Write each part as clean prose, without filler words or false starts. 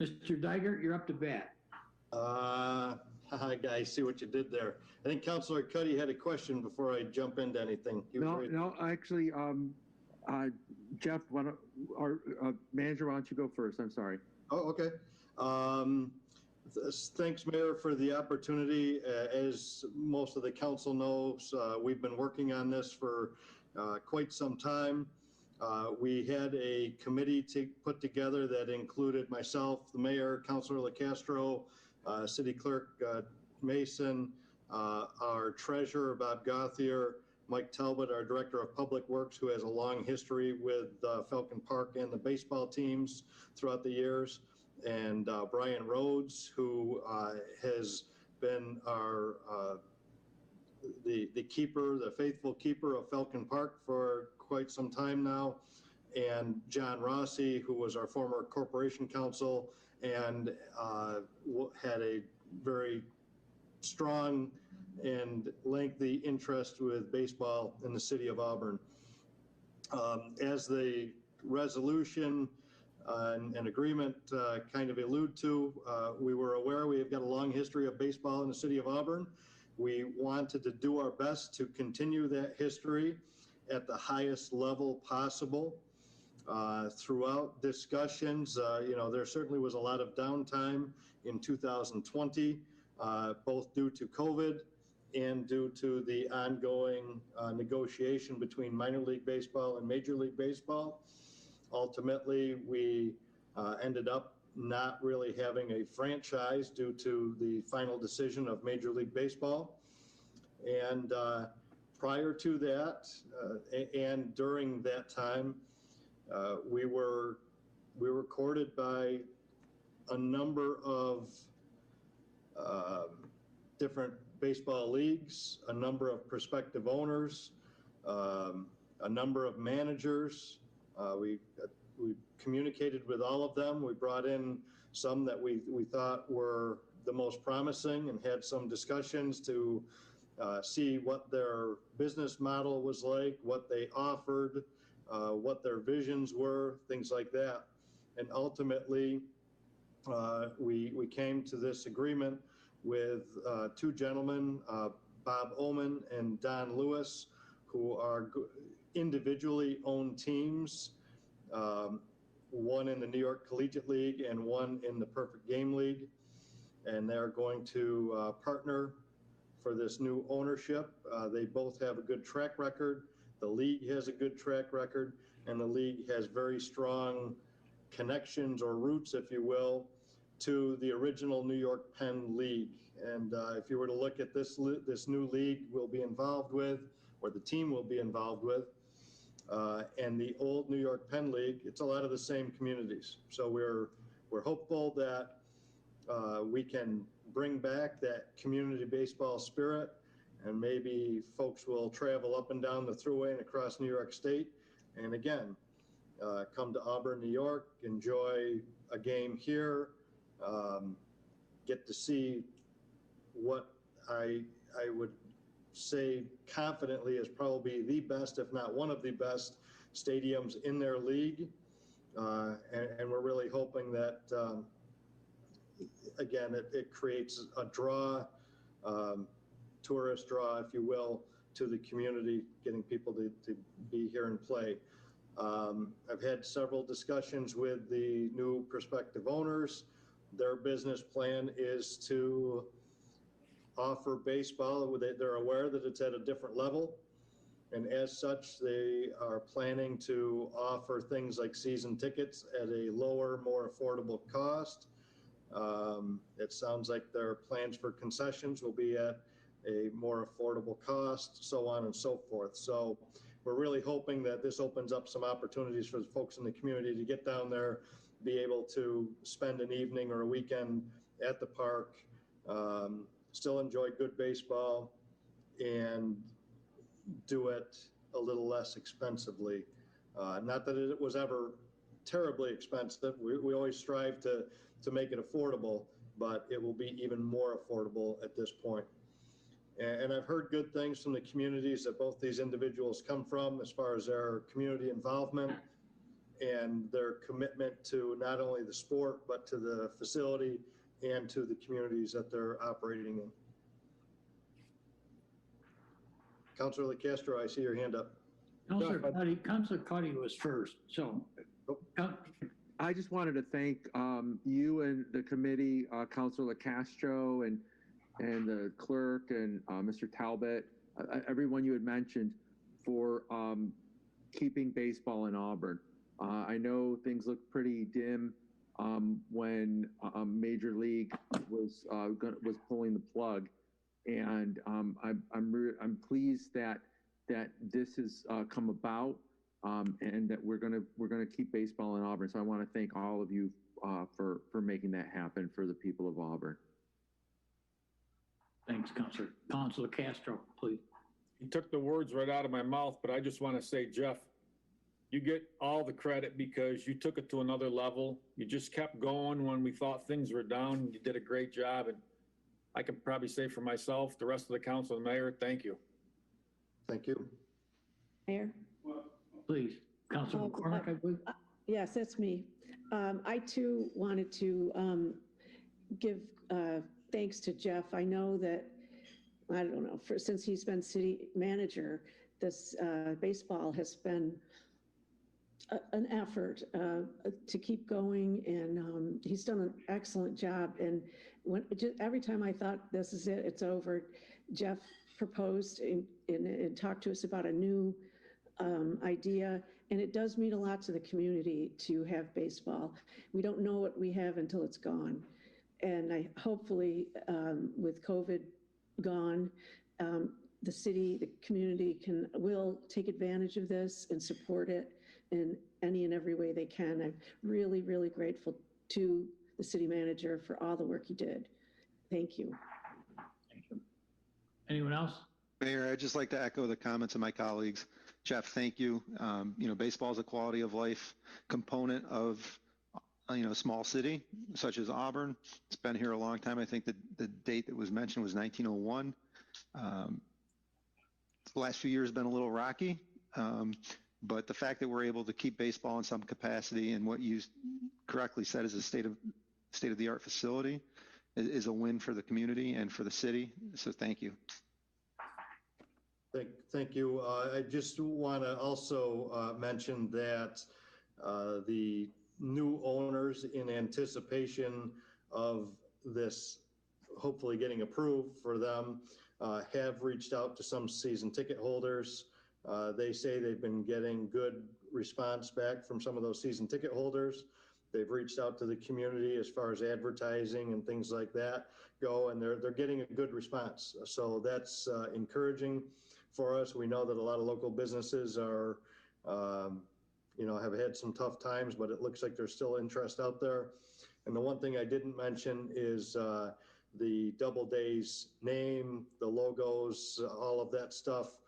Mr. Dygert, you're up to bat. Hi guys, see what you did there. I think Councilor Cuddy had a question before I jump into anything. No, actually, Jeff, our manager, why don't you go first? I'm sorry. Oh, okay. Thanks, Mayor, for the opportunity. As most of the council knows, we've been working on this for quite some time. We had a committee to put together that included myself, the mayor, Councilor LaCastro, City Clerk Mason, our treasurer, Bob Gothier, Mike Talbot, our director of public works, who has a long history with Falcon Park and the baseball teams throughout the years, and Brian Rhodes, who has been our the keeper, the faithful keeper of Falcon Park for quite some time now, and John Rossi, who was our former corporation counsel and had a very strong and lengthy interest with baseball in the city of Auburn. As the resolution and agreement kind of allude to, we were aware we have got a long history of baseball in the city of Auburn. We wanted to do our best to continue that history at the highest level possible. Throughout discussions, there certainly was a lot of downtime in 2020, both due to COVID and due to the ongoing negotiation between minor league baseball and Major League Baseball. Ultimately, we ended up not really having a franchise due to the final decision of Major League Baseball. And prior to that, and during that time, we were courted by a number of different baseball leagues, a number of prospective owners, a number of managers. We communicated with all of them. We brought in some that we thought were the most promising and had some discussions to see what their business model was like, what they offered, what their visions were, things like that. And ultimately, we came to this agreement with two gentlemen, Bob Oman and Don Lewis, who are individually owned teams, one in the New York Collegiate League and one in the Perfect Game League. And they're going to partner for this new ownership. They both have a good track record. The league has a good track record, and the league has very strong connections or roots, if you will, to the original New York Penn League. And if you were to look at this new league we'll be involved with, or the team will be involved with, and the old New York Penn League, it's a lot of the same communities. So we're hopeful that we can bring back that community baseball spirit, and maybe folks will travel up and down the thruway and across New York State, and again, come to Auburn, New York, enjoy a game here, get to see what I would say confidently is probably the best, if not one of the best stadiums in their league. And we're really hoping that, again, it creates a draw, tourist draw, if you will, to the community, getting people to be here and play. I've had several discussions with the new prospective owners. Their business plan is to offer baseball. They're aware that it's at a different level, and as such, they are planning to offer things like season tickets at a lower, more affordable cost. It sounds like their plans for concessions will be at a more affordable cost, so on and so forth. So we're really hoping that this opens up some opportunities for the folks in the community to get down there, be able to spend an evening or a weekend at the park, still enjoy good baseball, and do it a little less expensively. Not that it was ever terribly expensive. We always strive to make it affordable, but it will be even more affordable at this point. And I've heard good things from the communities that both these individuals come from as far as their community involvement. and their commitment to not only the sport, but to the facility and to the communities that they're operating in. Councilor LaCastro, I see your hand up. Councilor Cuddy was first, so. I just wanted to thank you and the committee, Councilor Castro and the clerk and Mr. Talbot, everyone you had mentioned for keeping baseball in Auburn. I know things looked pretty dim when Major League was pulling the plug, and I'm pleased that this has come about. And that we're gonna keep baseball in Auburn. So I want to thank all of you for making that happen for the people of Auburn. Thanks, Councilor. Councilor Castro, please. You took the words right out of my mouth, but I just want to say, Jeff, you get all the credit because you took it to another level. You just kept going when we thought things were down. You did a great job, and I can probably say for myself, the rest of the council, and the mayor, thank you. Thank you. Mayor? Please, Councilor McCormick, I believe. Yes, that's me. I too wanted to give thanks to Jeff. I know that, I don't know, since he's been city manager, this baseball has been an effort to keep going, and he's done an excellent job. And every time I thought this is it, it's over, Jeff proposed and talked to us about a new idea, and it does mean a lot to the community to have baseball. We don't know what we have until it's gone, and hopefully with COVID gone, the city, the community will take advantage of this and support it in any and every way they can. I'm really, really grateful to the city manager for all the work he did. Thank you. Thank you. Anyone else? Mayor, I'd just like to echo the comments of my colleagues. Jeff, thank you. Baseball is a quality of life component of, a small city such as Auburn. It's been here a long time. I think the date that was mentioned was 1901. The last few years have been a little rocky, but the fact that we're able to keep baseball in some capacity and what you correctly said is a state-of-the-art facility is a win for the community and for the city. So thank you. Thank you. I just want to also mention that the new owners, in anticipation of this hopefully getting approved for them, have reached out to some season ticket holders. They say they've been getting good response back from some of those season ticket holders. They've reached out to the community as far as advertising and things like that go, and they're getting a good response. So that's encouraging for us. We know that a lot of local businesses are, have had some tough times, but it looks like there's still interest out there. And the one thing I didn't mention is the Double Days name, the logos, all of that stuff.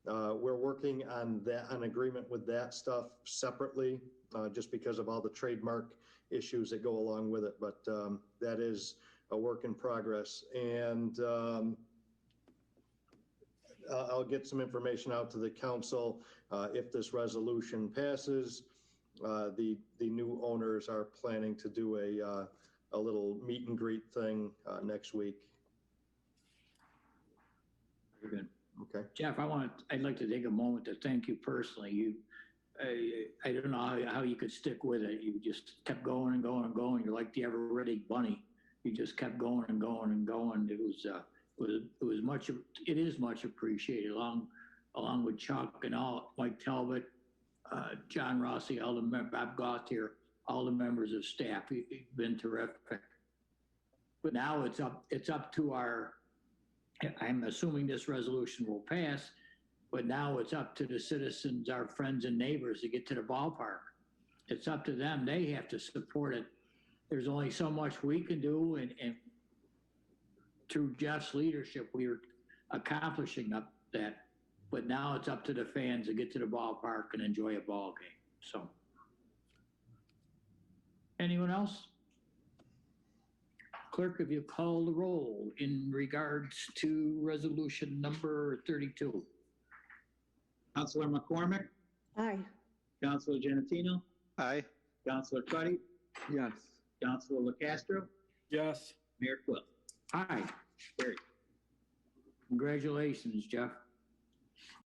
We're working on an agreement with that stuff separately, just because of all the trademark issues that go along with it. But that is a work in progress. And I'll get some information out to the council if this resolution passes. The new owners are planning to do a little meet and greet thing next week. Very good. Okay. Jeff, I'd like to take a moment to thank you personally. I don't know how you could stick with it. You just kept going and going and going. You're like the ever-ready bunny. You just kept going and going and going. It is much appreciated, along with Chuck and Mike Talbot, John Rossi, all the members, Bob Gauthier, all the members of staff. You've been terrific. But now it's up to I'm assuming this resolution will pass, but now it's up to the citizens, our friends and neighbors, to get to the ballpark. It's up to them. They have to support it. There's only so much we can do, and through Jeff's leadership, we are accomplishing that. But now it's up to the fans to get to the ballpark and enjoy a ball game. So, anyone else? Clerk, if you call the roll in regards to resolution number 32. Councilor McCormick, Aye. Councilor Genatino, Aye. Counselor Cuddy, Yes. Counselor LaCastro, Yes. Mayor Quill. Aye. Carried. Congratulations, Jeff.